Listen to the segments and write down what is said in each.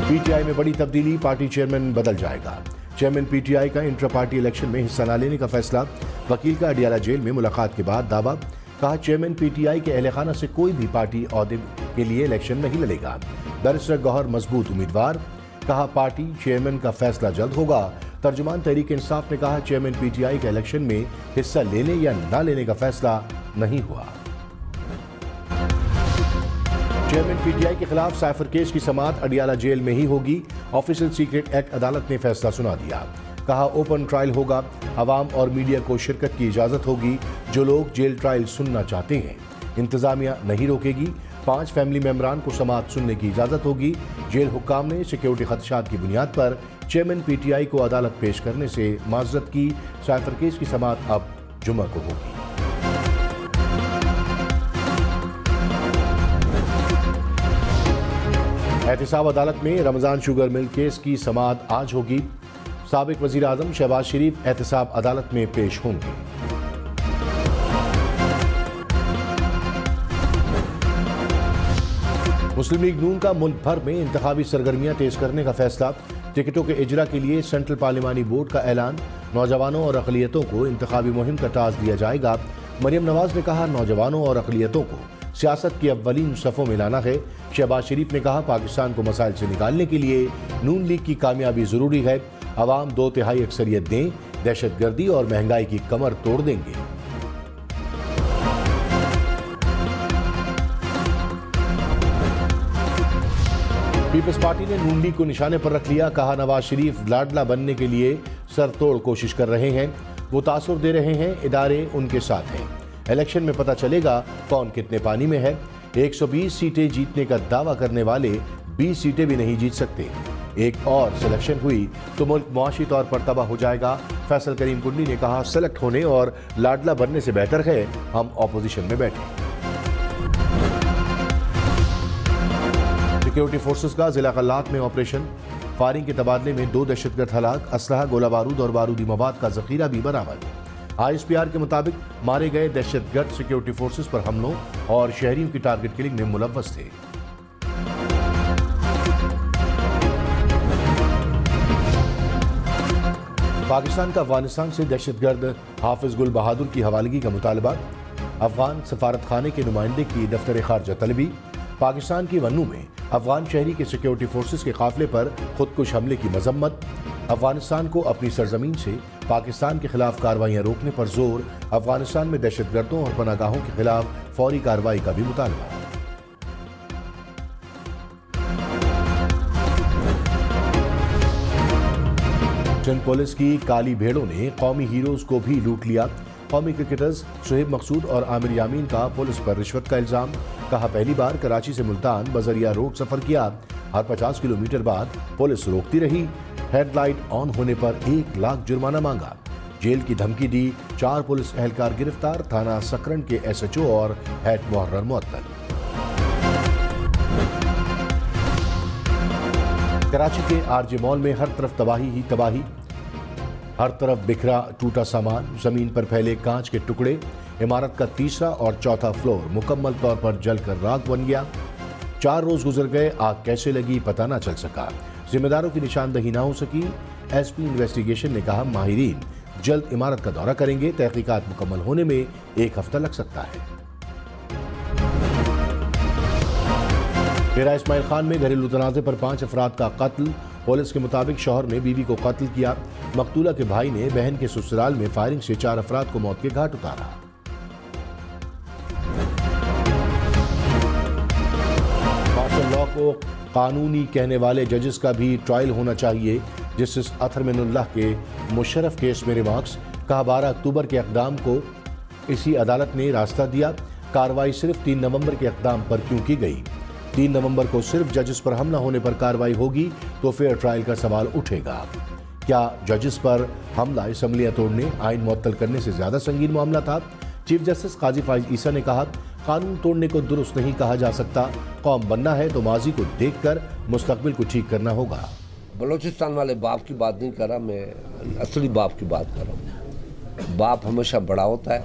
PTI में बड़ी तब्दीली, पार्टी चेयरमैन बदल जाएगा। चेयरमैन पीटीआई का इंटर पार्टी इलेक्शन में हिस्सा न लेने का फैसला, वकील का अडियाला जेल में मुलाकात के बाद दावा। कहा चेयरमैन पीटीआई के अहले खाना से कोई भी पार्टी ओहदे के लिए इलेक्शन नहीं लड़ेगा। बैरिस्टर गौहर मजबूत उम्मीदवार। कहा पार्टी चेयरमैन का फैसला जल्द होगा। तर्जुमान तहरीक इंसाफ ने कहा चेयरमैन पीटीआई के इलेक्शन में हिस्सा लेने या न लेने का फैसला नहीं हुआ। चेयरमैन पीटीआई के खिलाफ साइफर केस की समाअत अडियाला जेल में ही होगी। ऑफिशियल सीक्रेट एक्ट अदालत ने फैसला सुना दिया। कहा ओपन ट्रायल होगा, अवाम और मीडिया को शिरकत की इजाजत होगी। जो लोग जेल ट्रायल सुनना चाहते हैं इंतजामिया नहीं रोकेगी। 5 फैमिली मेंबरान को समाअत सुनने की इजाजत होगी। जेल हुक्काम ने सिक्योरिटी खदशात की बुनियाद पर चेयरमैन पीटीआई को अदालत पेश करने से माजरत की। साइफर केस की समाअत अब जुमा को होगी। एहतिसाब अदालत में रमजान शुगर मिल केस की समाअत आज होगी। साबिक वजीर आजम शहबाज शरीफ एहतिसाब अदालत में पेश होंगे। मुस्लिम लीग नून का मुल्क भर में इंतखाबी सरगर्मियां तेज करने का फैसला। टिकटों के इजरा के लिए सेंट्रल पार्लिमानी बोर्ड का ऐलान। नौजवानों और अक़लियतों को इंतखाबी मुहिम का टास्क दिया जाएगा। मरियम नवाज ने कहा नौजवानों और अक़लियतों को सियासत की अव्वलीन सफ़ों में लाना है। शहबाज शरीफ ने कहा पाकिस्तान को मसाइल से निकालने के लिए नून लीग की कामयाबी जरूरी है। अवाम 2/3 अक्सरियत दें, दहशतगर्दी और महंगाई की कमर तोड़ देंगे। पीपल्स पार्टी ने नून लीग को निशाने पर रख लिया। कहा नवाज शरीफ लाडला बनने के लिए सरतोड़ कोशिश कर रहे हैं। वो तासुर दे रहे हैं, इदारे उनके साथ हैं। इलेक्शन में पता चलेगा कौन कितने पानी में है। 120 सीटें जीतने का दावा करने वाले 20 सीटें भी नहीं जीत सकते। एक और सिलेक्शन हुई तो मुल्क मुआशी तौर पर तबाह हो जाएगा। फैसल करीम कुंडी ने कहा सेलेक्ट होने और लाडला बनने से बेहतर है हम ऑपोजिशन में बैठे। सिक्योरिटी फोर्सेस का जिला कल्लात में ऑपरेशन। फायरिंग के तबादले में 2 दहशतगर्द हलाक। असलहा, गोला बारूद और बारूदी मवाद का जखीरा भी बरामद। ISPR के मुताबिक मारे गए दहशतगर्द सिक्योरिटी फोर्सेस पर हमलों और शहरियों की टारगेट किलिंग में मुलव्वस थे। पाकिस्तान का अफगानिस्तान से दहशतगर्द हाफिज गुल बहादुर की हवालगी का मुतालबा। अफगान सफारत खाने के नुमाइंदे की दफ्तर खारजा तलबी। पाकिस्तान की वन्नू में अफगान शहरी के सिक्योरिटी फोर्सेस के काफिले पर खुदकुश हमले की मजम्मत। अफगानिस्तान को अपनी सरजमीन से पाकिस्तान के खिलाफ कार्रवाइयां रोकने पर जोर। अफगानिस्तान में दहशतगर्दों और पनागाहों के खिलाफ फौरी कार्रवाई का भी मुतालबा। सिंध पुलिस की काली भेड़ों ने कौमी हीरोज को भी लूट लिया। कौमी क्रिकेटर्स शुएब मकसूद और आमिर यामीन का पुलिस पर रिश्वत का इल्जाम। कहा पहली बार कराची से मुल्तान बजरिया रोड सफर किया। हर 50 किलोमीटर बाद पुलिस रोकती रही। हेडलाइट ऑन होने पर 1 लाख जुर्माना मांगा। जेल की धमकी दी। 4 पुलिस एहलकार गिरफ्तार। थाना सकरन के SHO और हेड मुहर्रर मुअत्तल। कराची के RJ मॉल में हर तरफ तबाही ही तबाही। हर तरफ बिखरा टूटा सामान, जमीन पर फैले कांच के टुकड़े। इमारत का 3रा और 4था फ्लोर मुकम्मल तौर पर जलकर राख बन गया। 4 रोज गुजर गए, आग कैसे लगी पता न चल सका। जिम्मेदारों की निशानदही ना हो सकी। SP इन्वेस्टिगेशन ने कहा माहिरीन जल्द इमारत का दौरा करेंगे। तहकीकात मुकम्मल होने में 1 हफ्ता लग सकता है। डेरा इस्माइल खान में घरेलू तनाज़े पर 5 अफराद का कत्ल। पुलिस के मुताबिक शौहर ने बीवी को कत्ल किया। मकतूला के भाई ने बहन के ससुराल में फायरिंग से 4 अफराद को मौत के घाट उतारा। मार्शल लॉ को कानूनी कहने वाले जजेस का भी ट्रायल होना चाहिए। जस्टिस अतहर मिनुल्लाह के मुशर्रफ केस में रिमार्क्स। कहा 12 अक्टूबर के इक़दाम को इसी अदालत ने रास्ता दिया। कार्रवाई सिर्फ 3 नवंबर के इक़दाम पर क्यों की गई। 3 नवंबर को सिर्फ जजेस पर हमला होने पर कार्रवाई होगी तो फेयर ट्रायल का सवाल उठेगा। क्या जजेस पर हमला असम्बलियां तोड़ने, आइन मुअत्तल करने से ज्यादा संगीन मामला था। चीफ जस्टिस काजी फाइज ईसा ने कहा कानून तोड़ने को दुरुस्त नहीं कहा जा सकता। कौम बनना है तो माजी को देखकर मुस्तकबिल को ठीक करना होगा। बलूचिस्तान वाले बाप की बात नहीं कर रहा, मैं असली बाप की बात कर रहा हूँ। बाप हमेशा बड़ा होता है,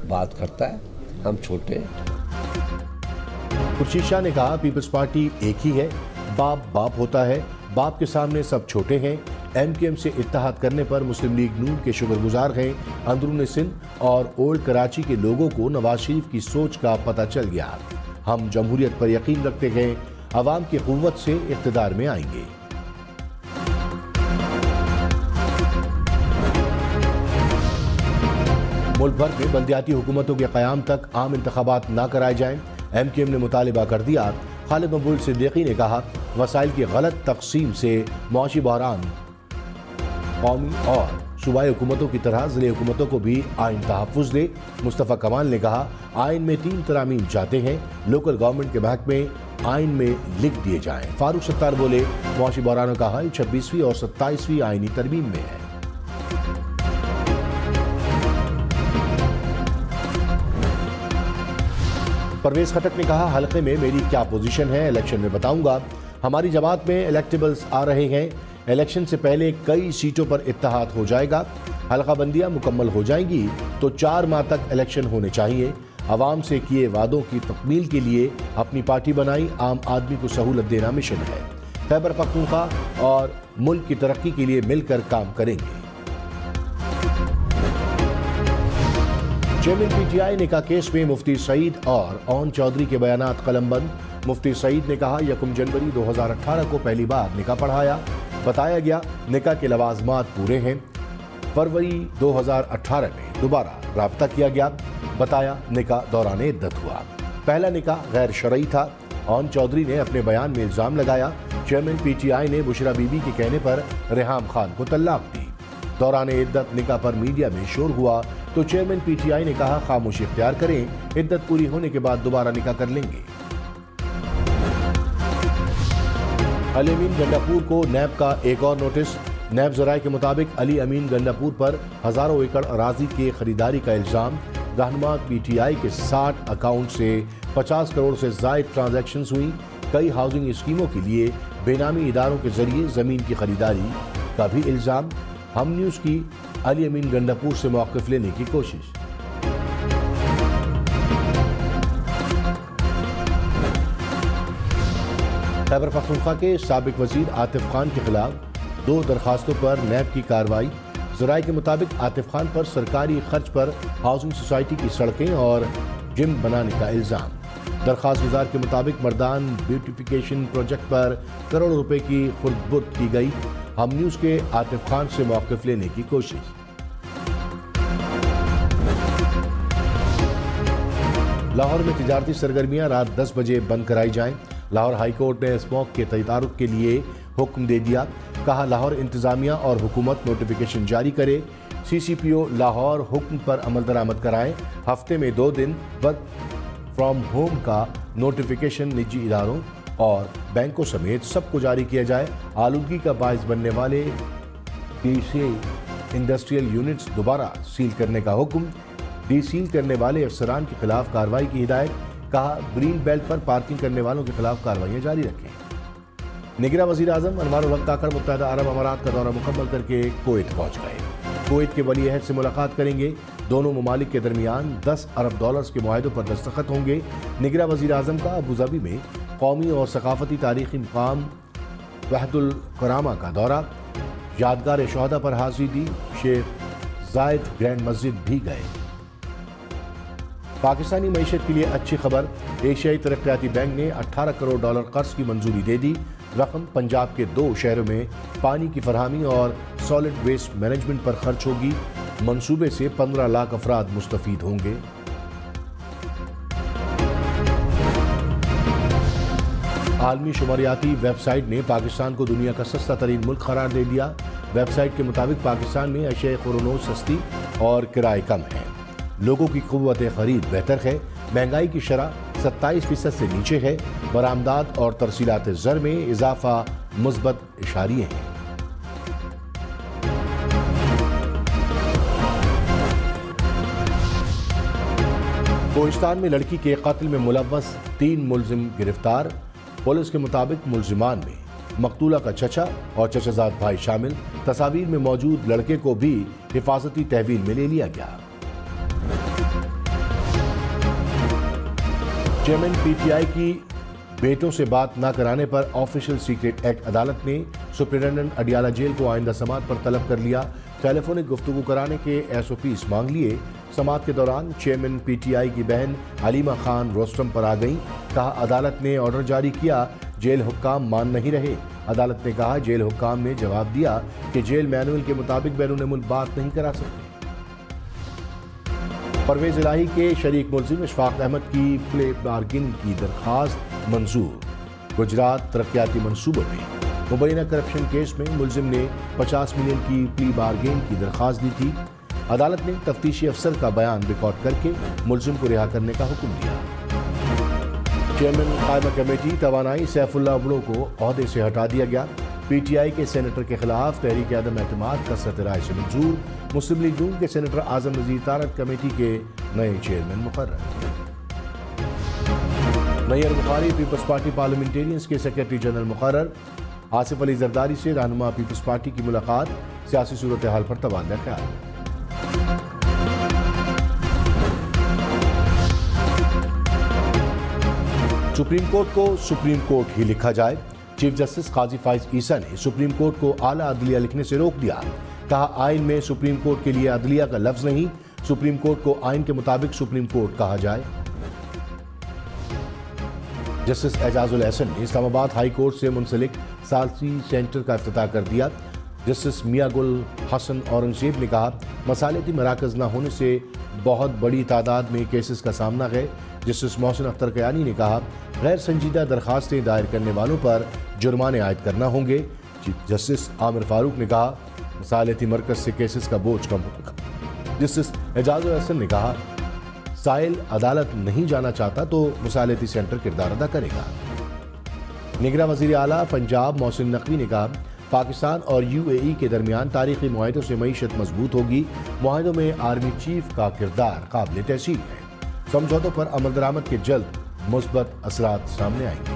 बात करता है, हम छोटे। खुर्शीद शाह ने कहा पीपल्स पार्टी एक ही है, बाप बाप होता है बाप के सामने सब छोटे हैं। MKM से इत्तेहाद करने पर मुस्लिम लीग नून के शुक्रगुजार हैं। अंदरून सिंध और ओल्ड कराची के लोगों को नवाज शरीफ की सोच का पता चल गया। हम जमहूरियत पर यकीन रखते हैं, अवाम की कुव्वत से इख्तिदार में आएंगे। मुल्क भर में बल्दियाती हुकूमतों के क़याम तक आम इंतखाबात ना कराए जाएं। MKM ने मुतालिबा कर दिया। खालिद मकबूल सिद्दीकी ने कहा, वसाइल की गलत तकसीम से मौशी बहरान कौमी और सूबाई हुकूमतों की तरह ज़िले हुकूमतों को भी आइन तहफ़्फ़ुज़ दे। मुस्तफ़ा कमाल ने कहा, आइन में 3 तरामीम चाहते हैं, लोकल गवर्नमेंट के महकमे आइन में लिख दिए जाएं। फारूक सत्तार बोले, मौशी बहरानों का हल 26वीं और 27वीं आइनी तरमीम में है। परवेज खटक ने कहा, हल्के में मेरी क्या पोजीशन है इलेक्शन में बताऊंगा। हमारी जमात में इलेक्टेबल्स आ रहे हैं। इलेक्शन से पहले कई सीटों पर इत्तेहाद हो जाएगा। हल्का बंदियां मुकम्मल हो जाएंगी तो 4 माह तक इलेक्शन होने चाहिए। आवाम से किए वादों की तकमील के लिए अपनी पार्टी बनाई। आम आदमी को सहूलत देना मिशन है। खैबर पख्तूनख्वा और मुल्क की तरक्की के लिए मिलकर काम करेंगे। चेयरमैन PTI ने कहा, केस में मुफ्ती सईद और ओन चौधरी के बयानात कलमबंद। मुफ्ती सईद ने कहा, 1 जनवरी 2018 को पहली बार निकाह पढ़ाया। बताया गया निकाह के लवाजमात पूरे हैं। फरवरी 2018 में दोबारा राब्ता किया गया। बताया निकाह दौरान इद्दत हुआ। पहला निकाह गैर शरई था। ओन चौधरी ने अपने बयान में इल्जाम लगाया, चेयरमैन PTI ने बुशरा बीबी के कहने पर रेहाम खान को तलाक दी। दौरान इद्दत निकाह पर मीडिया में शोर हुआ तो चेयरमैन PTI ने कहा, खामोशी इख्तियार करें, इद्दत पूरी होने के बाद दोबारा निकाह कर लेंगे। अली अमीन गंडापुर को नैब का एक और नोटिस। नैब जराये के मुताबिक अली अमीन गंडापुर पर हजारों एकड़ अराजी के खरीदारी का इल्जाम। रहनुमा PTI के 60 अकाउंट से 50 करोड़ से जायद ट्रांजैक्शंस हुई। कई हाउसिंग स्कीमों के लिए बेनामी इदारों के जरिए जमीन की खरीदारी का भी इल्जाम। हम न्यूज की अली अमीन गंडापुर से मौक़िफ़ लेने की कोशिश। खैबर पख्तूनख्वा के साबिक वजीर आतिफ खान के खिलाफ 2 दरखास्तों पर नैब की कार्रवाई। ज़राए के मुताबिक आतिफ खान पर सरकारी खर्च पर हाउसिंग सोसाइटी की सड़कें और जिम बनाने का इल्जाम। दरखास्त गुजार के मुताबिक मर्दान ब्यूटिफिकेशन प्रोजेक्ट पर करोड़ों रुपए की खुर्द-बुर्द की गई। हम न्यूज के आतिफ खान से मौक़िफ़ लेने की कोशिश। लाहौर में तिजारती सरगर्मियां रात 10 बजे बंद कराई जाएं। लाहौर हाई कोर्ट ने स्मोक के तदारुक के लिए हुक्म दे दिया। कहा, लाहौर इंतजामिया और हुकूमत नोटिफिकेशन जारी करे। CCPO लाहौर हुक्म पर अमल दरामद कराएं। हफ्ते में 2 दिन वर्क फ्रॉम होम का नोटिफिकेशन निजी इदारों और बैंकों समेत सबको जारी किया जाए। आलूगी का बायस बनने वाले DC इंडस्ट्रियल यूनिट्स दोबारा सील करने का हुक्म। डीसील करने वाले अफसरान के खिलाफ कार्रवाई की हिदायत। कहा, ग्रीन बेल्ट पर पार्किंग करने वालों के खिलाफ कार्रवाइयां जारी रखें। निगरान वज़ीर आज़म अनवारुल हक काकड़ मुत्तहिदा अरब अमारात का दौरा मुकम्मल करके कुवैत पहुँच गए। कुवैत के वली अहद से मुलाकात करेंगे। दोनों ममालिक के दरमियान $10 अरब के मुआहदों पर दस्तखत होंगे। निगरान वज़ीर आज़म का अबूधाबी में कौमी और सकाफती तारीखी मुकाम वहदुल करामा का दौरा। यादगार शोहदा पर हाजिरी दी। शेख जायद ग्रैंड मस्जिद भी गए। पाकिस्तानी मईशत के लिए अच्छी खबर। एशियाई तरक्याती बैंक ने $18 करोड़ कर्ज की मंजूरी दे दी। रकम पंजाब के 2 शहरों में पानी की फरहमी और सॉलिड वेस्ट मैनेजमेंट पर खर्च होगी। मंसूबे से 15 लाख अफराद मुस्तफीद होंगे। आलमी शुमारियाती वेबसाइट ने पाकिस्तान को दुनिया का सस्ता तरीन मुल्क करार दे दिया। वेबसाइट के मुताबिक पाकिस्तान में अशिया खुरोनोज सस्ती और किराए कम हैं। लोगों की क़ुव्वत खरीद बेहतर है। महंगाई की शरह 27% से नीचे है। बरामदात और तरसीलात ज़र में इजाफा मुस्बत इशारिये हैं। कोहिस्तान में लड़की के कत्ल में मुलव्वस 3 मुलजिम गिरफ्तार। पुलिस के मुताबिक मुलजिमान में मकतूला का चचा और चचाजाद भाई शामिल। तस्वीर में मौजूद लड़के को भी हिफाजती तहवील में ले लिया गया। चेयरमैन PTI की बेटों से बात न कराने पर ऑफिशियल सीक्रेट एक्ट। अदालत ने सुप्रिंटेंडेंट अडियाला जेल को आइंदा समात पर तलब कर लिया। टेलीफोनिक गुफ्तगू कराने के SOPs मांग लिए। समात के दौरान चेयरमैन PTI की बहन हलीमा खान रोस्टम पर आ गईं। कहा अदालत ने ऑर्डर जारी किया, जेल हुक्काम मान नहीं रहे। अदालत ने कहा जेल हुक्काम ने जवाब दिया कि जेल मैनुअल के मुताबिक बैरून मुल्क बात नहीं करा सकते। परवेज इलाही के शरीक मुलजिम इशफाक अहमद की प्ले बार्गिन की दरखास्त मंजूर। गुजरात तरक्याती मंसूबों में मुबैना करप्शन केस में मुलजिम ने 50 मिलियन की प्ली बार्गेन की दरखास्त दी थी। अदालत ने तफ्तीशी अफसर का बयान रिकॉर्ड करके मुलजिम को रिहा करने का हुक्म दिया। चेयरमैन कायमा कमेटी तवानाई सैफुल्लाह अबड़ो को ओहदे से हटा दिया गया। PTI के सेनेटर के खिलाफ तहरीक आदम एतमाद कसरत राय से मंजूर। मुस्लिम लीग नून के सेनेटर आजम नजीर तारक कमेटी के नए चेयरमैन मुकर्रर। नैयर बुखारी पीपल्स पार्टी पार्लियामेंटेरियंस के सेक्रेटरी जनरल मुकर्रर। आसिफ अली जरदारी से रहनुमा पीपल्स पार्टी की मुलाकात, सियासी सूरत हाल पर तबादला ख्याल। सुप्रीम कोर्ट को सुप्रीम कोर्ट ही लिखा जाए। चीफ जस्टिस काजी फाइज ईसा ने सुप्रीम कोर्ट को आला अदलिया लिखने से रोक दिया। कहा आइन में सुप्रीम कोर्ट के लिए अदलिया का लफ्ज नहीं, सुप्रीम कोर्ट को आइन के मुताबिक सुप्रीम कोर्ट कहा जाए। जस्टिस एजाजुल एहसन ने इस्लामाबाद हाई कोर्ट से मुंसलिक सालसी सेंटर का इफ्तिताह कर दिया। जस्टिस मियां गुल हसन औरंगजेब ने कहा मसालेती मराकज न होने से बहुत बड़ी तादाद में केसेस का सामना है। जस्टिस मोहसिन अख्तर कयानी ने कहा गैर संजीदा दरखास्तें दायर करने वालों पर जुर्माने आयद करना होंगे। चीफ जस्टिस आमिर फारूक ने कहा मसालेती मरकज से केसेस का बोझ कम होगा। जस्टिस एजाजुल एहसन ने कहा साइल अदालत नहीं जाना चाहता तो मसालेती सेंटर किरदार अदा करेगा। निगरान वजीर आला पंजाब मोहसिन नकवी ने कहा पाकिस्तान और UAE के दरमियान तारीखी मुआहदों से मईशत मजबूत होगी। मुआहदों में आर्मी चीफ का किरदार काबिल तहसीन है। समझौतों पर अमल दरामद के जल्द मुस्बत असरात सामने आएंगे।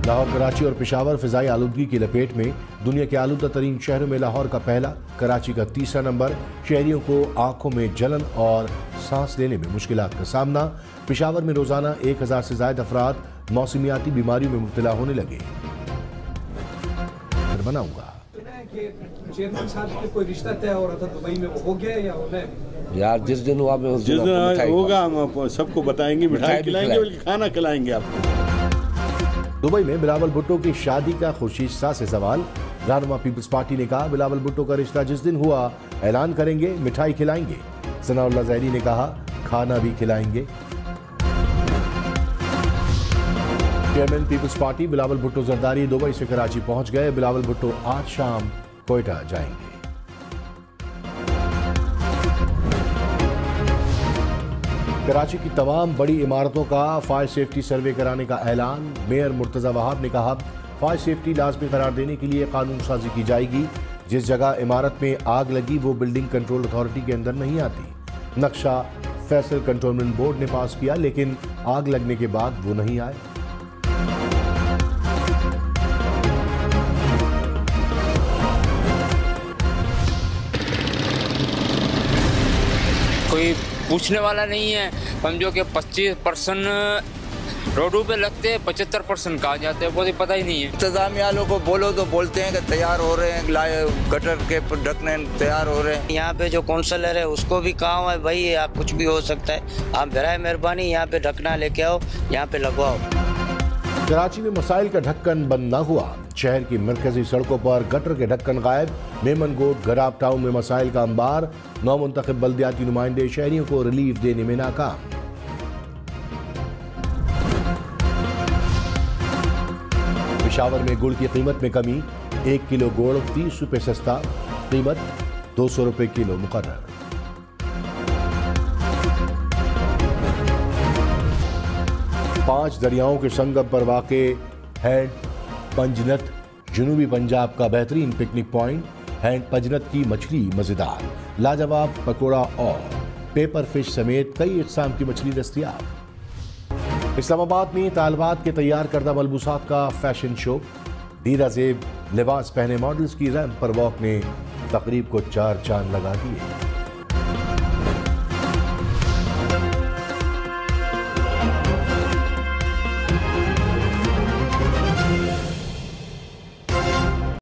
लाहौर, कराची और पेशावर फिजाई आलूदगी की लपेट में। दुनिया के आलूदा तरीन शहरों में लाहौर का पहला, कराची का तीसरा नंबर। शहरियों को आंखों में जलन और सांस लेने में मुश्किलात का सामना। पेशावर में रोजाना 1000 से ज्यादा अफराद मौसमियाती बीमारियों में मुब्तला होने लगे। बनाऊंगा चेयरमैन साहब के कोई रिश्ता तय हो रहा था दुबई में, वो हो गया या होना है? यार जिस दिन हुआ मैं उस दिन होगा हम सबको बताएंगे, मिठाई खिलाएंगे, बल्कि खाना खिलाएंगे आपको। दुबई में बिलावल भुट्टो की शादी का खुशी से सवाल। रहनुमा पीपल्स पार्टी ने कहा बिलावल भुट्टो का रिश्ता जिस दिन हुआ ऐलान करेंगे, मिठाई खिलाएंगे। सनाउल्लाह ज़हरी ने कहा खाना भी खिलाएंगे। चेयरमैन पीपल्स पार्टी बिलावल भुट्टो जरदारी दुबई से कराची पहुंच गए। बिलावल भुट्टो आज शाम कोयटा जाएंगे। कराची की तमाम बड़ी इमारतों का फायर सेफ्टी सर्वे कराने का ऐलान। मेयर मुर्तजा वहाब ने कहा फायर सेफ्टी लाजमी करार देने के लिए कानून साजी की जाएगी। जिस जगह इमारत में आग लगी वो बिल्डिंग कंट्रोल अथॉरिटी के अंदर नहीं आती। नक्शा फैसल कंट्रोलमेंट बोर्ड ने पास किया लेकिन आग लगने के बाद वो नहीं आए। कोई पूछने वाला नहीं है। समझो कि 25% रोडों पे लगते हैं, 75% कहाँ जाते हैं वो तो पता ही नहीं है। इंतजामिया वालों को बोलो तो बोलते हैं कि तैयार हो रहे हैं, गटर के ढकने तैयार हो रहे हैं। यहाँ पे जो काउंसलर है उसको भी कहा है भाई आप कुछ भी हो सकता है, आप बराए मेहरबानी यहाँ पे ढकना लेके आओ, यहाँ पे लगवाओ। कराची में मसाइल का ढक्कन बंद न हुआ। शहर की मरकजी सड़कों पर गटर के ढक्कन गायब। मेमन गोट गराब टाउन में मसाइल का अंबार। नौमुंतखब बल्दियाती नुमाइंदे शहरियों को रिलीफ देने में नाकाम। पेशावर में गुड़ की कीमत में कमी। 1 किलो गुड़ 30 रुपए सस्ता, कीमत 200 रुपए किलो मुकर्रर। पांच दरियाओं के संगम पर वाक़े हैंड पंजनत जनूबी पंजाब का बेहतरीन पिकनिक पॉइंट। हैंड पंजनत की मछली मजेदार, लाजवाब पकौड़ा और पेपर फिश समेत कई इक़साम की मछली दस्तयाब। इस्लामाबाद में तालबात के तैयार करदा मलबूसात का फैशन शो। दीदा ज़ेब लिबास पहने मॉडल्स की रैंप पर वॉक ने तकरीब को 4 चांद लगा दिए।